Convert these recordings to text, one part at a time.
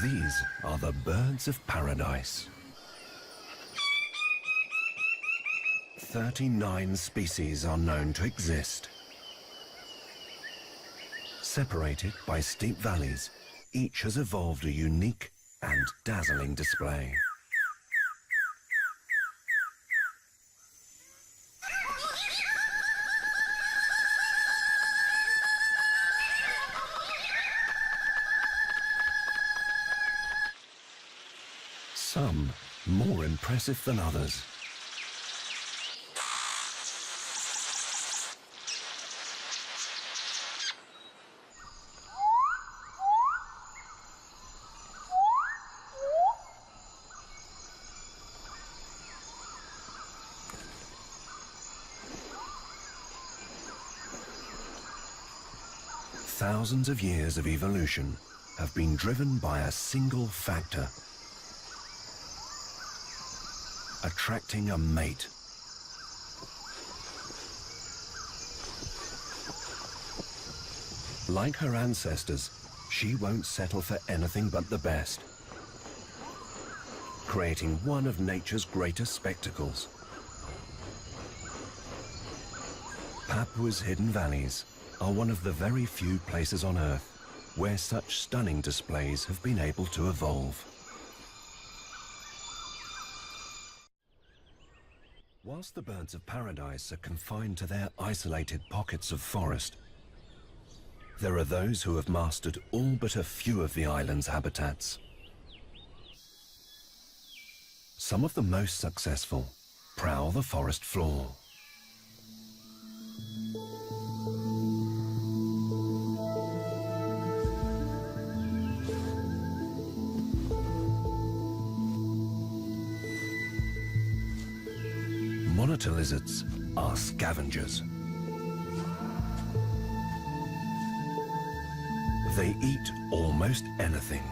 These are the birds of paradise. 39 species are known to exist. Separated by steep valleys, each has evolved a unique and dazzling display. Some more impressive than others. Thousands of years of evolution have been driven by a single factor: attracting a mate. Like her ancestors, she won't settle for anything but the best, creating one of nature's greatest spectacles. Papua's hidden valleys are one of the very few places on Earth where such stunning displays have been able to evolve. Whilst the birds of paradise are confined to their isolated pockets of forest, there are those who have mastered all but a few of the island's habitats. Some of the most successful prowl the forest floor. Monitor lizards are scavengers. They eat almost anything.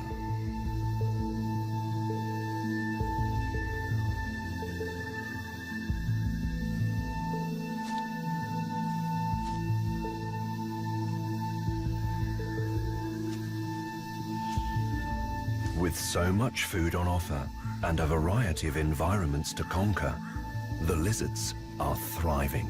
With so much food on offer and a variety of environments to conquer, the lizards are thriving.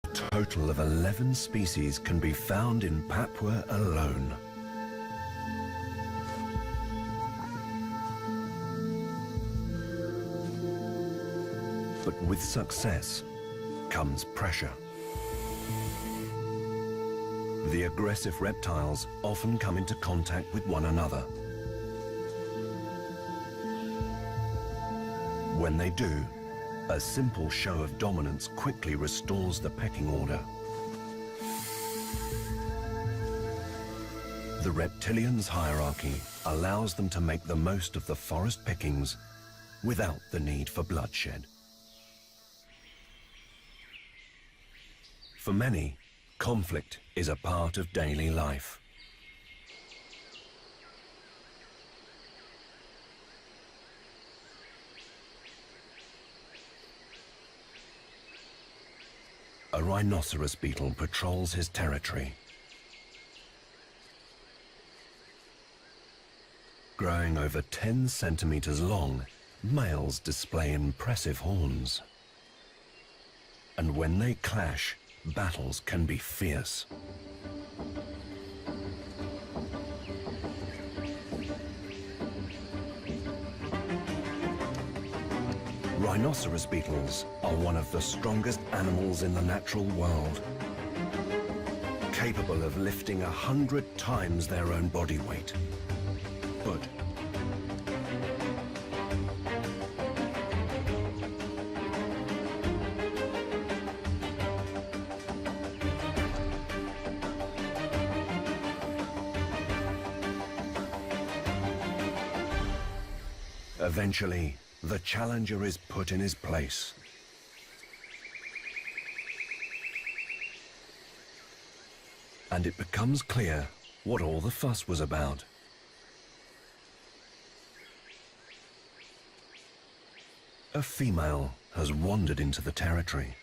A total of 11 species can be found in Papua alone. But with success comes pressure. The aggressive reptiles often come into contact with one another. When they do, a simple show of dominance quickly restores the pecking order. The reptilians' hierarchy allows them to make the most of the forest pickings without the need for bloodshed. For many, conflict is a part of daily life. A rhinoceros beetle patrols his territory. Growing over 10 centimeters long, males display impressive horns. And when they clash, battles can be fierce. Rhinoceros beetles are one of the strongest animals in the natural world, capable of lifting 100 times their own body weight. But eventually, the challenger is put in his place. And it becomes clear what all the fuss was about. A female has wandered into the territory.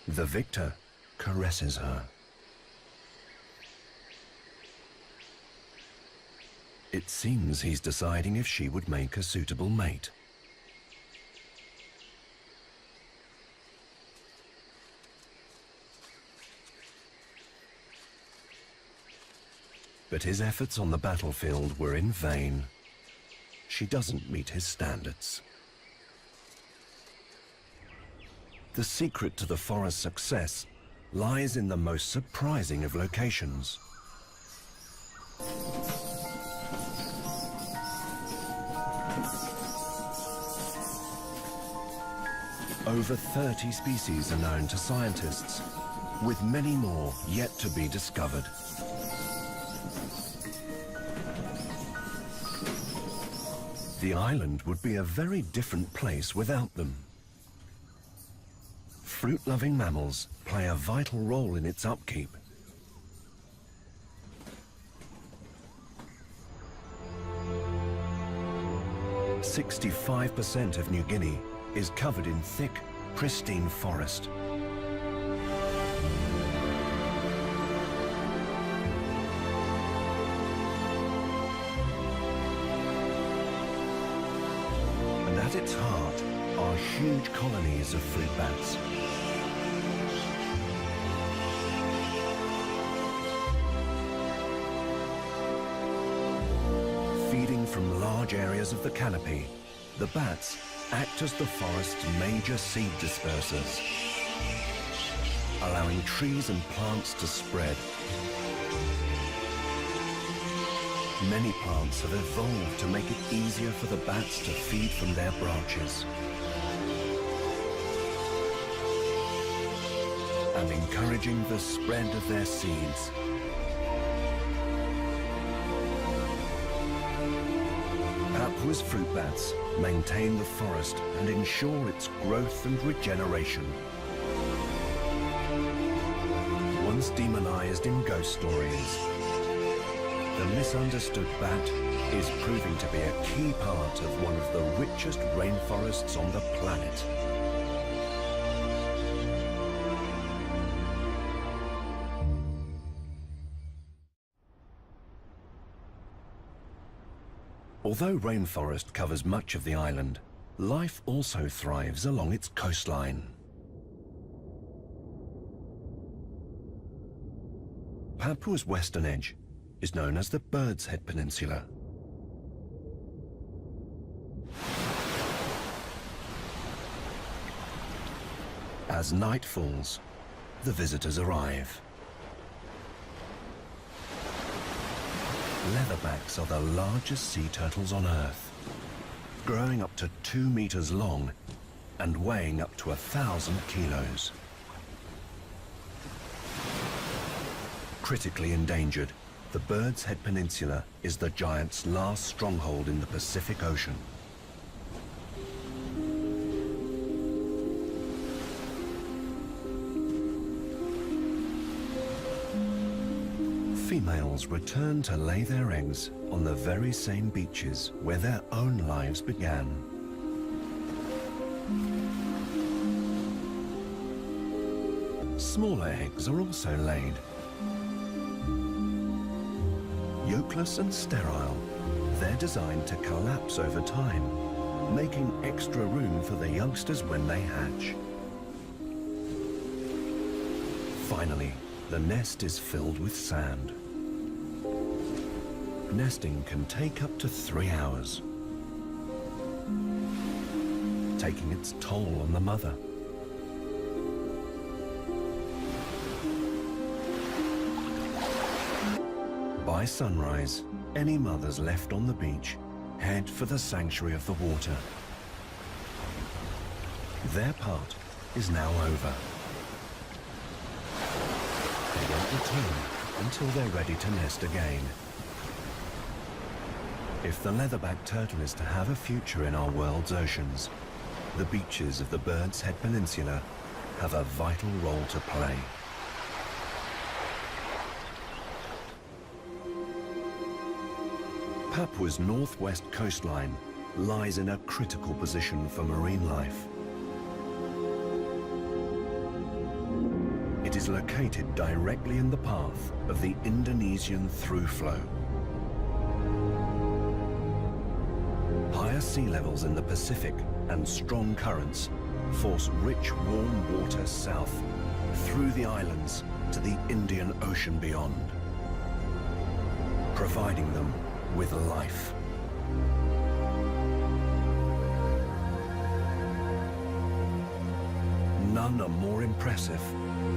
The victor caresses her. It seems he's deciding if she would make a suitable mate. But his efforts on the battlefield were in vain. She doesn't meet his standards. The secret to the forest's success lies in the most surprising of locations. Over 30 species are known to scientists, with many more yet to be discovered. The island would be a very different place without them. Fruit-loving mammals play a vital role in its upkeep. "65% of New Guinea is covered in thick, pristine forest. And at its heart are huge colonies of fruit bats. Feeding from large areas of the canopy, the bats act as the forest's major seed dispersers, allowing trees and plants to spread. Many plants have evolved to make it easier for the bats to feed from their branches, and encouraging the spread of their seeds. Papua's fruit bats maintain the forest and ensure its growth and regeneration. Once demonized in ghost stories, the misunderstood bat is proving to be a key part of one of the richest rainforests on the planet. Although rainforest covers much of the island, life also thrives along its coastline. Papua's western edge is known as the Bird's Head Peninsula. As night falls, the visitors arrive. Leatherbacks are the largest sea turtles on Earth, growing up to 2 meters long and weighing up to 1,000 kilos. Critically endangered, the Bird's Head Peninsula is the giant's last stronghold in the Pacific Ocean. Females return to lay their eggs on the very same beaches where their own lives began. Smaller eggs are also laid. Yolkless and sterile, they're designed to collapse over time, making extra room for the youngsters when they hatch. Finally, the nest is filled with sand. Nesting can take up to 3 hours, taking its toll on the mother. By sunrise, any mothers left on the beach head for the sanctuary of the water. Their part is now over. They won't return until they're ready to nest again. If the leatherback turtle is to have a future in our world's oceans, the beaches of the Bird's Head Peninsula have a vital role to play. Papua's northwest coastline lies in a critical position for marine life. It is located directly in the path of the Indonesian through flow. Higher sea levels in the Pacific and strong currents force rich, warm water south through the islands to the Indian Ocean beyond, providing them with life. None are more impressive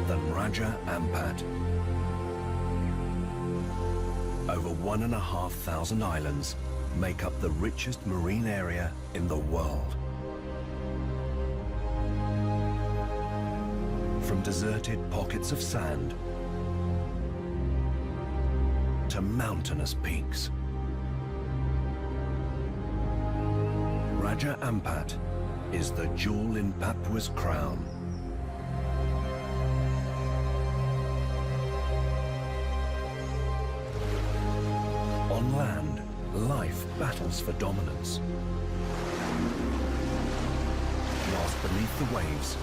than Raja Ampat. Over 1,500 islands make up the richest marine area in the world. From deserted pockets of sand to mountainous peaks, Raja Ampat is the jewel in Papua's crown. On land, life battles for dominance, whilst beneath the waves,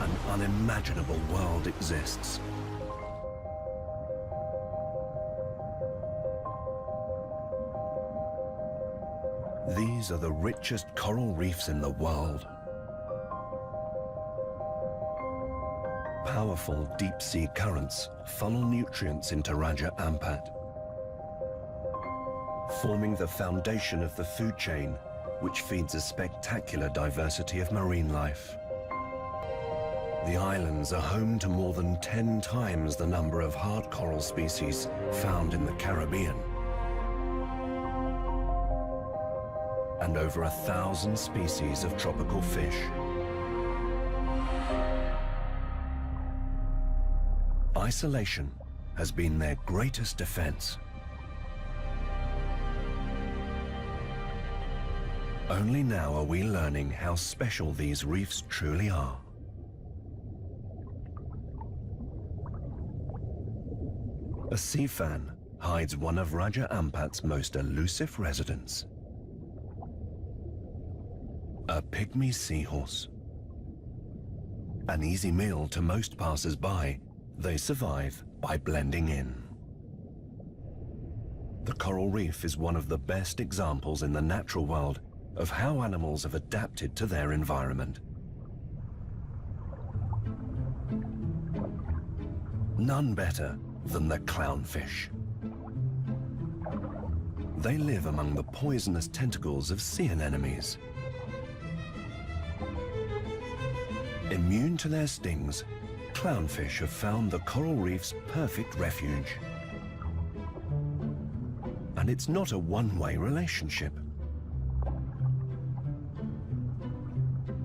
an unimaginable world exists. These are the richest coral reefs in the world. Powerful deep-sea currents funnel nutrients into Raja Ampat, forming the foundation of the food chain, which feeds a spectacular diversity of marine life. The islands are home to more than 10 times the number of hard coral species found in the Caribbean, and over 1,000 species of tropical fish. Isolation has been their greatest defense. Only now are we learning how special these reefs truly are. A sea fan hides one of Raja Ampat's most elusive residents. A pygmy seahorse. An easy meal to most passers-by, they survive by blending in. The coral reef is one of the best examples in the natural world of how animals have adapted to their environment. None better than the clownfish. They live among the poisonous tentacles of sea anemones. Immune to their stings, clownfish have found the coral reef's perfect refuge. And it's not a one-way relationship.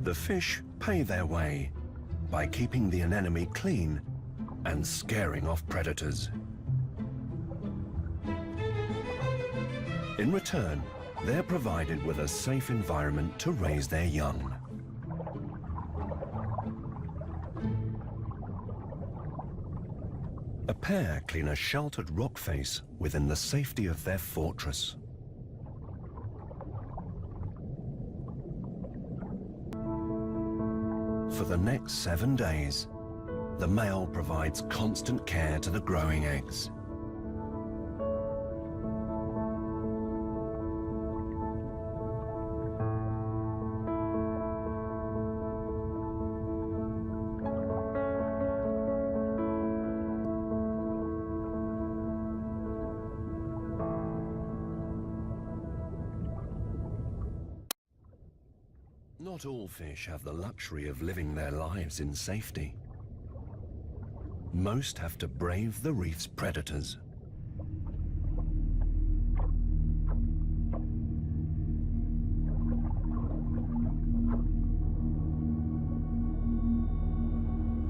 The fish pay their way by keeping the anemone clean and scaring off predators. In return, they're provided with a safe environment to raise their young. A pair clean a sheltered rock face within the safety of their fortress. For the next 7 days, the male provides constant care to the growing eggs. Not all fish have the luxury of living their lives in safety. Most have to brave the reef's predators.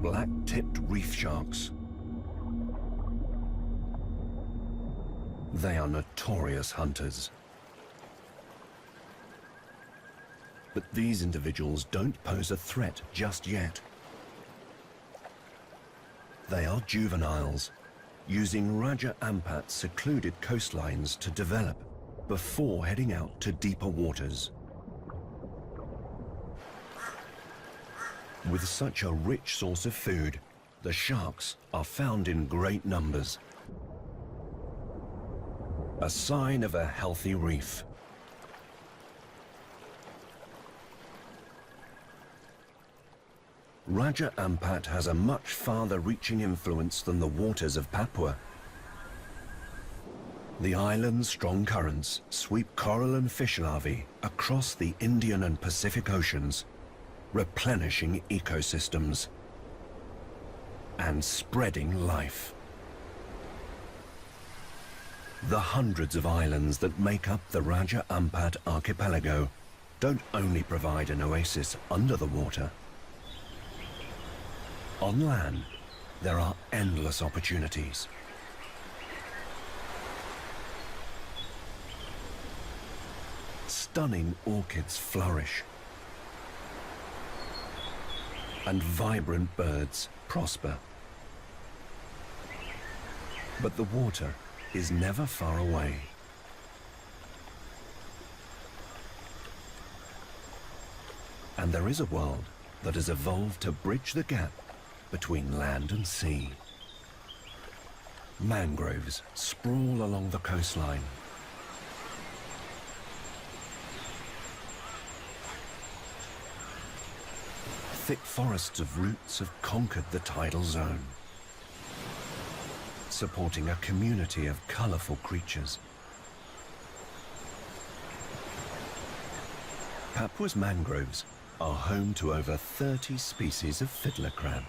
Black-tipped reef sharks. They are notorious hunters. But these individuals don't pose a threat just yet. They are juveniles, using Raja Ampat's secluded coastlines to develop before heading out to deeper waters. With such a rich source of food, the sharks are found in great numbers. A sign of a healthy reef. Raja Ampat has a much farther-reaching influence than the waters of Papua. The island's strong currents sweep coral and fish larvae across the Indian and Pacific Oceans, replenishing ecosystems and spreading life. The hundreds of islands that make up the Raja Ampat archipelago don't only provide an oasis under the water. On land, there are endless opportunities. Stunning orchids flourish, and vibrant birds prosper. But the water is never far away. And there is a world that has evolved to bridge the gap between land and sea. Mangroves sprawl along the coastline. Thick forests of roots have conquered the tidal zone, supporting a community of colourful creatures. Papua's mangroves are home to over 30 species of fiddler crab.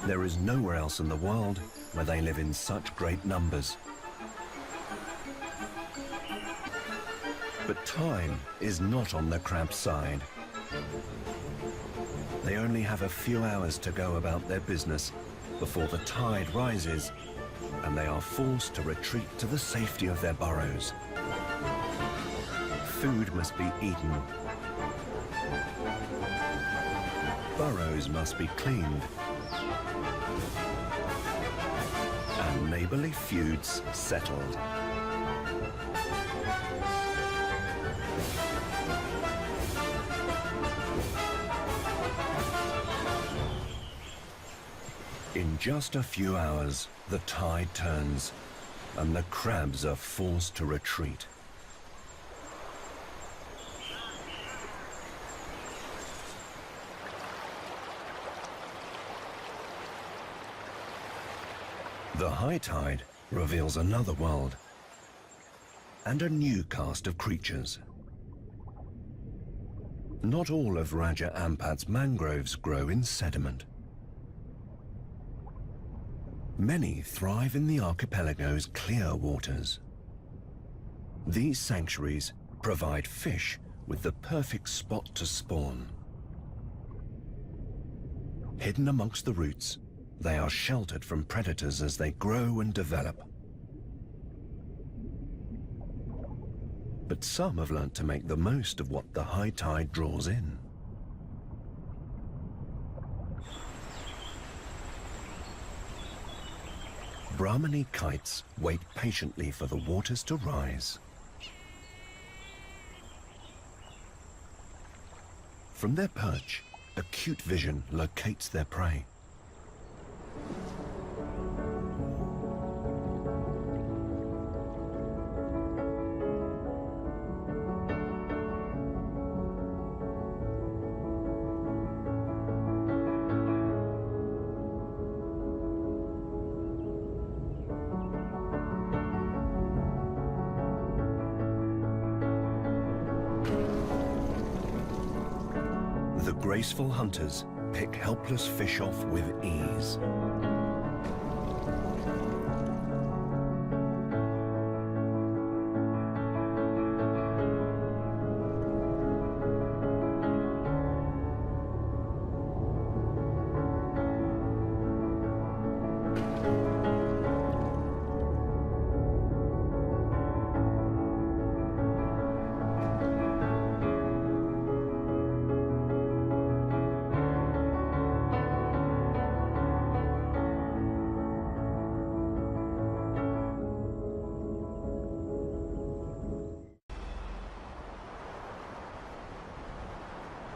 There is nowhere else in the world where they live in such great numbers. But time is not on the crab's side. They only have a few hours to go about their business before the tide rises and they are forced to retreat to the safety of their burrows. Food must be eaten. Burrows must be cleaned. And neighborly feuds settled. In just a few hours, the tide turns, and the crabs are forced to retreat. The high tide reveals another world, and a new cast of creatures. Not all of Raja Ampat's mangroves grow in sediment. Many thrive in the archipelago's clear waters. These sanctuaries provide fish with the perfect spot to spawn. Hidden amongst the roots, they are sheltered from predators as they grow and develop. But some have learnt to make the most of what the high tide draws in. Brahmini kites wait patiently for the waters to rise. From their perch, acute vision locates their prey. The graceful hunters pick helpless fish off with ease.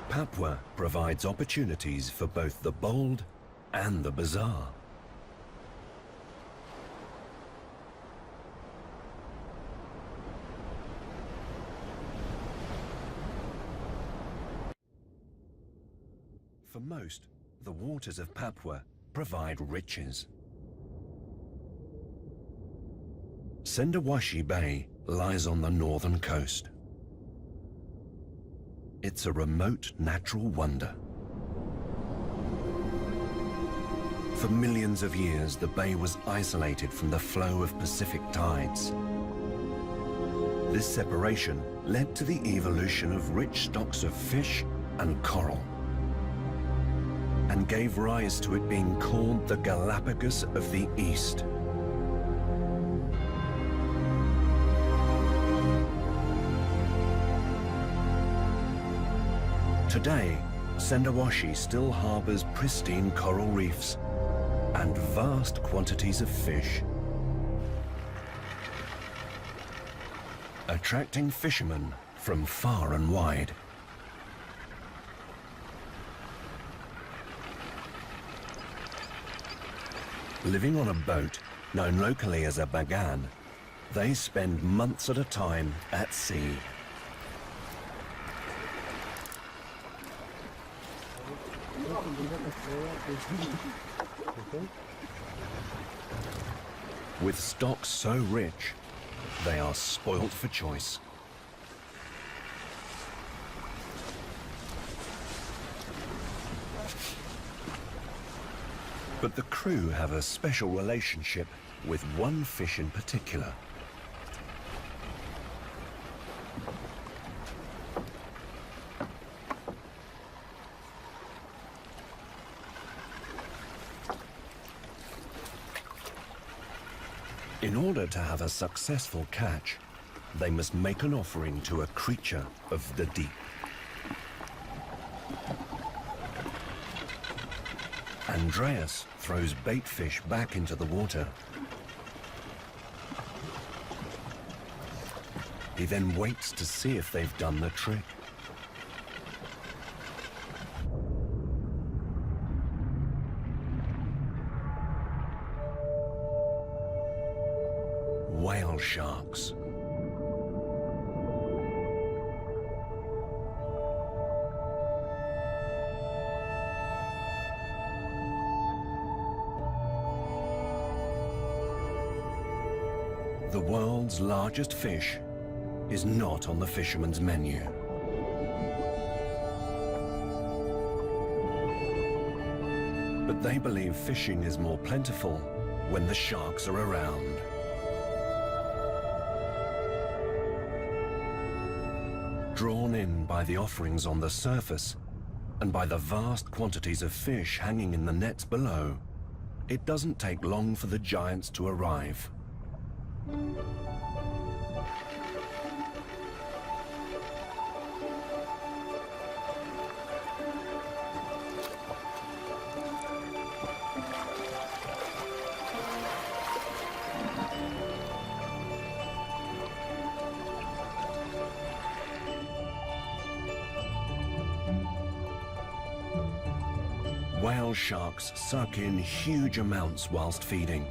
Papua provides opportunities for both the bold and the bizarre. For most, the waters of Papua provide riches. Sendawashi Bay lies on the northern coast. It's a remote natural wonder. For millions of years, the bay was isolated from the flow of Pacific tides. This separation led to the evolution of rich stocks of fish and coral, and gave rise to it being called the Galapagos of the East. Today, Sendawashi still harbors pristine coral reefs and vast quantities of fish, attracting fishermen from far and wide. Living on a boat, known locally as a bagan, they spend months at a time at sea. With stocks so rich, they are spoilt for choice. But the crew have a special relationship with one fish in particular. In order to have a successful catch, they must make an offering to a creature of the deep. Andreas throws bait fish back into the water. He then waits to see if they've done the trick. Whale sharks. The world's largest fish is not on the fisherman's menu. But they believe fishing is more plentiful when the sharks are around. Drawn in by the offerings on the surface and by the vast quantities of fish hanging in the nets below, it doesn't take long for the giants to arrive. Whale sharks suck in huge amounts whilst feeding.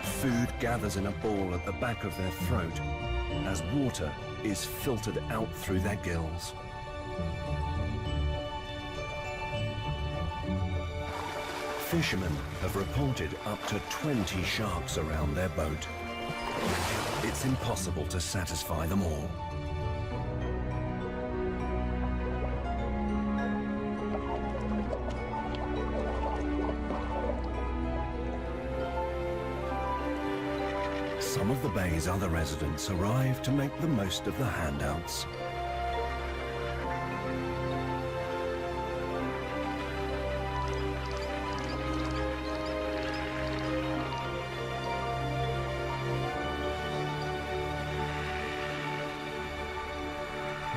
Food gathers in a ball at the back of their throat as water is filtered out through their gills. Fishermen have reported up to 20 sharks around their boat. It's impossible to satisfy them all. Some of the bay's other residents arrive to make the most of the handouts.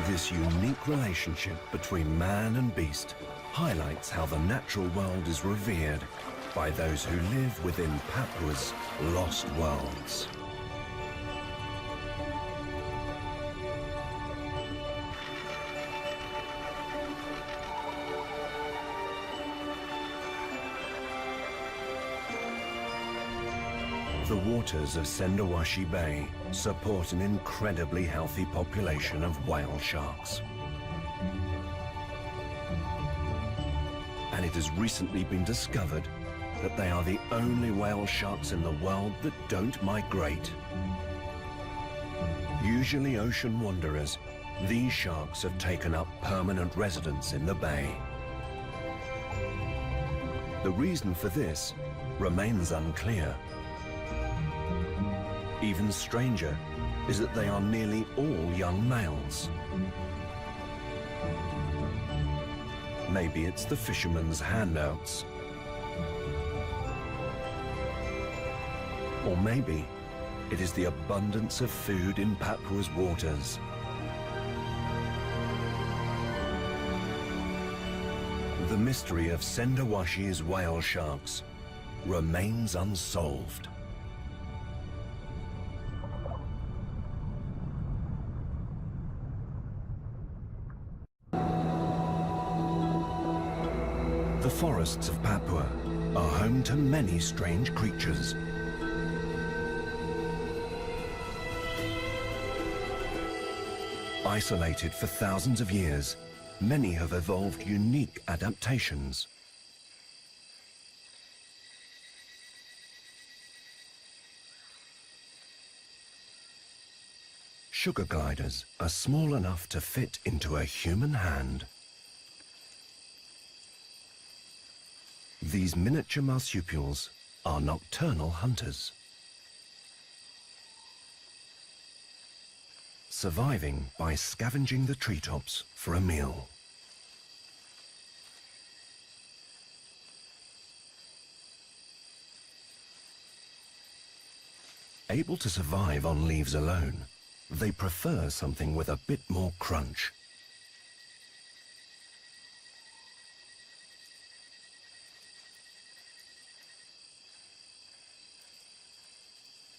This unique relationship between man and beast highlights how the natural world is revered by those who live within Papua's lost worlds. The waters of Sendawashi Bay support an incredibly healthy population of whale sharks. And it has recently been discovered that they are the only whale sharks in the world that don't migrate. Usually ocean wanderers, these sharks have taken up permanent residence in the bay. The reason for this remains unclear. Even stranger is that they are nearly all young males. Maybe it's the fisherman's handouts. Or maybe it is the abundance of food in Papua's waters. The mystery of Sendawashi's whale sharks remains unsolved. The forests of Papua are home to many strange creatures. Isolated for thousands of years, many have evolved unique adaptations. Sugar gliders are small enough to fit into a human hand. These miniature marsupials are nocturnal hunters, surviving by scavenging the treetops for a meal. Able to survive on leaves alone, they prefer something with a bit more crunch.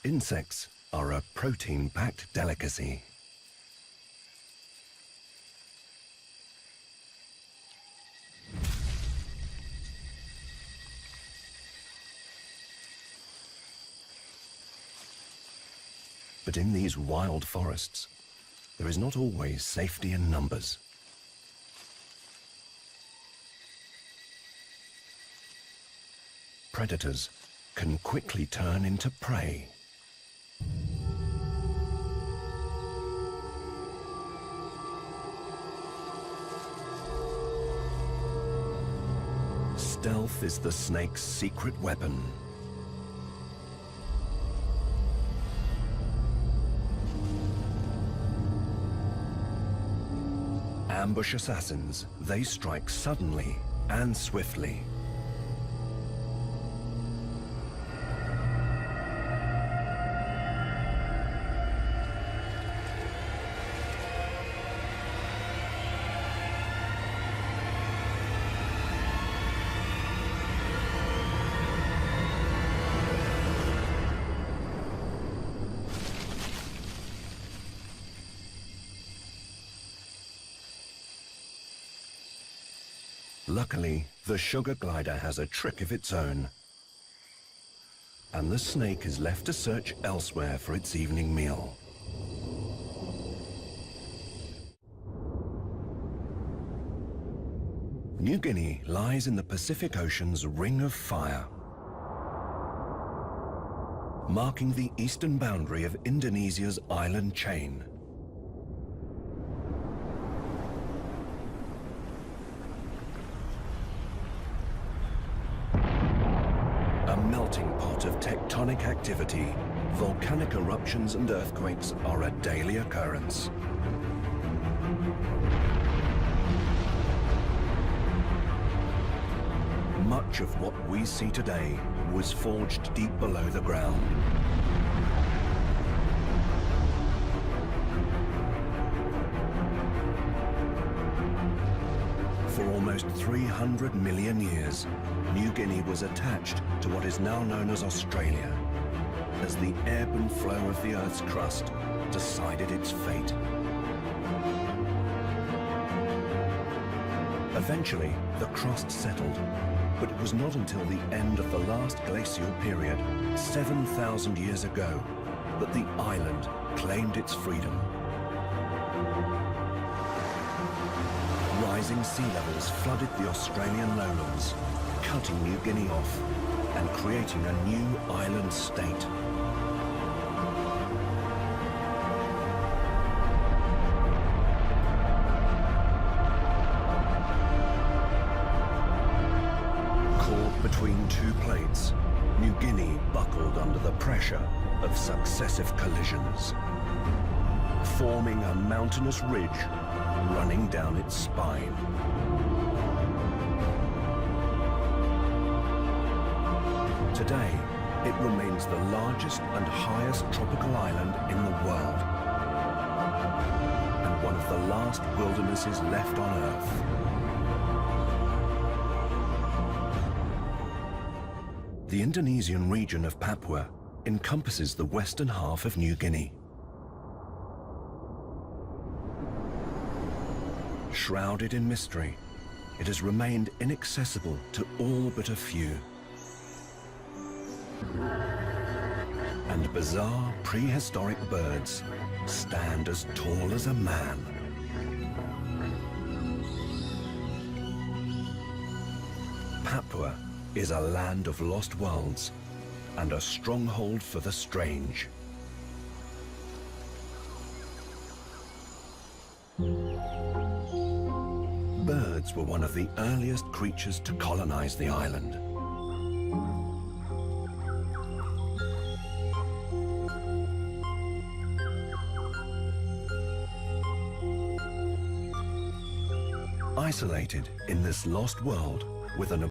Insects are a protein-packed delicacy. But in these wild forests, there is not always safety in numbers. Predators can quickly turn into prey. Stealth is the snake's secret weapon. Ambush assassins, they strike suddenly and swiftly. Luckily, the sugar glider has a trick of its own, and the snake is left to search elsewhere for its evening meal. New Guinea lies in the Pacific Ocean's Ring of Fire, marking the eastern boundary of Indonesia's island chain. A melting pot of tectonic activity, volcanic eruptions and earthquakes are a daily occurrence. Much of what we see today was forged deep below the ground. For almost 300 million years, New Guinea was attached to what is now known as Australia, as the ebb and flow of the Earth's crust decided its fate. Eventually, the crust settled, but it was not until the end of the last glacial period, 7,000 years ago, that the island claimed its freedom. Rising sea levels flooded the Australian lowlands, cutting New Guinea off and creating a new island state. Caught between two plates, New Guinea buckled under the pressure of successive collisions, forming a mountainous ridge running down its spine. Today, it remains the largest and highest tropical island in the world, and one of the last wildernesses left on Earth. The Indonesian region of Papua encompasses the western half of New Guinea. Shrouded in mystery, it has remained inaccessible to all but a few. And bizarre prehistoric birds stand as tall as a man. Papua is a land of lost worlds and a stronghold for the strange. Birds were one of the earliest creatures to colonize the island. Isolated in this lost world with an